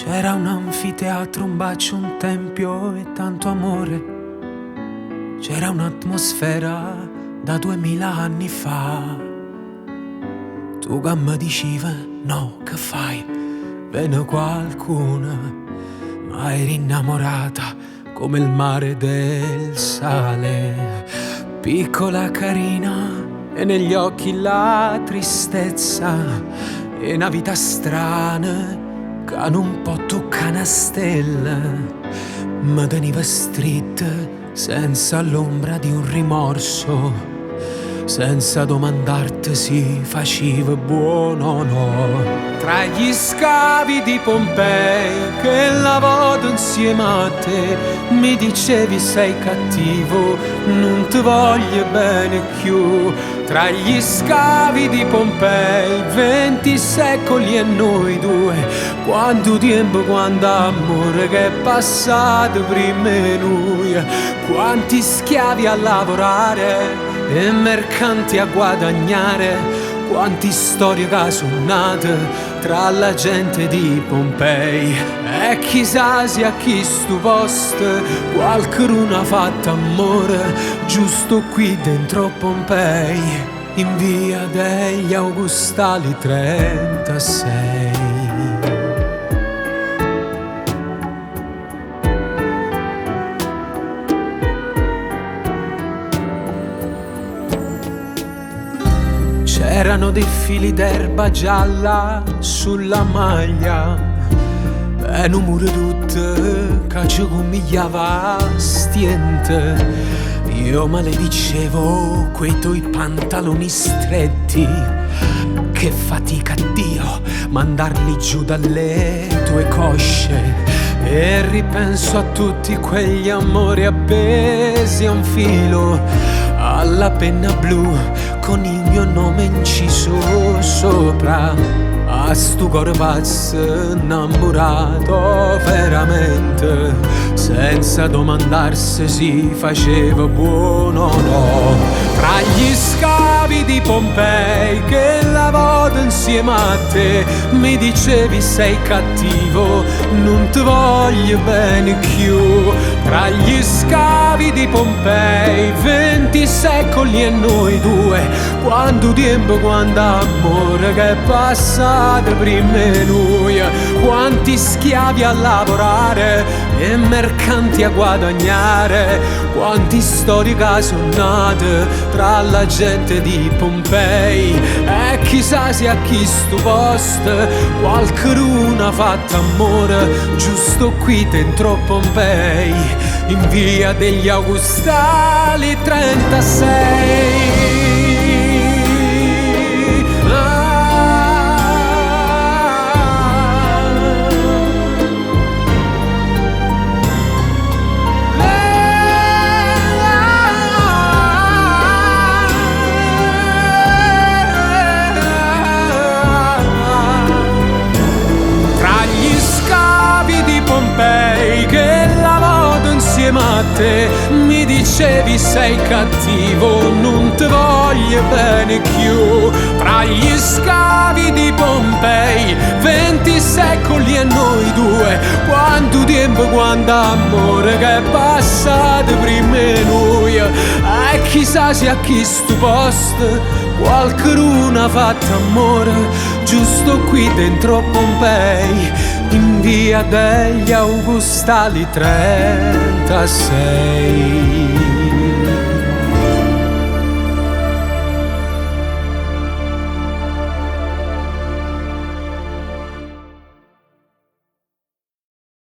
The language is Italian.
C'era un anfiteatro, un bacio, un tempio e tanto amore. C'era un'atmosfera da 2000 anni fa. Tu gamma diceva, no, che fai? Venne qualcuna, ma eri innamorata come il mare del sale. Piccola carina e negli occhi la tristezza e una vita strana che un po' tocca una stella. Ma teniva street senza l'ombra di un rimorso, senza domandarti si faceva buono o no. Tra gli scavi di Pompei che lavoro insieme a te, mi dicevi sei cattivo, non ti voglio bene più. Tra gli scavi di Pompei, 20 secoli e noi due, quanto tempo, quanto amore che è passato prima di noi. Quanti schiavi a lavorare e mercanti a guadagnare, quanti storie che sono nate tra la gente di Pompei. E chissà se a chi stu posto qualcuno ha fatto amore giusto qui dentro Pompei, in via degli Augustali 36. C'erano dei fili d'erba gialla sulla maglia e un muro tutto che ci comigliava stiente. Io maledicevo quei tuoi pantaloni stretti, che fatica Dio mandarli giù dalle tue cosce. E ripenso a tutti quegli amori appesi a un filo, alla penna blu con il mio nome inciso sopra, a stu cor pazzo innamorato veramente, senza domandarsi si faceva buono o no. Tra gli scavi di Pompei che lavoro insieme a te, mi dicevi sei cattivo, non ti voglio bene più. Tra gli scavi di Pompei, 20 secoli e noi due, quanto tempo, quanto amore che è passato prima di noi. Quanti schiavi a lavorare e mercanti a guadagnare, quanti storie che sono nate tra la gente di Pompei. E chissà se a chi stu posto qualcuno ha fatto amore giusto qui dentro Pompei, in via degli Augustali 36. Che lavoro insieme a te, mi dicevi sei cattivo, non ti voglio bene più. Tra gli scavi di Pompei, 20 secoli e noi due, quanto tempo, quanto amore che è passato prima di noi. E chissà se a chi stu posto qualcuno ha fatto amore giusto qui dentro Pompei, in via degli Augustali 36.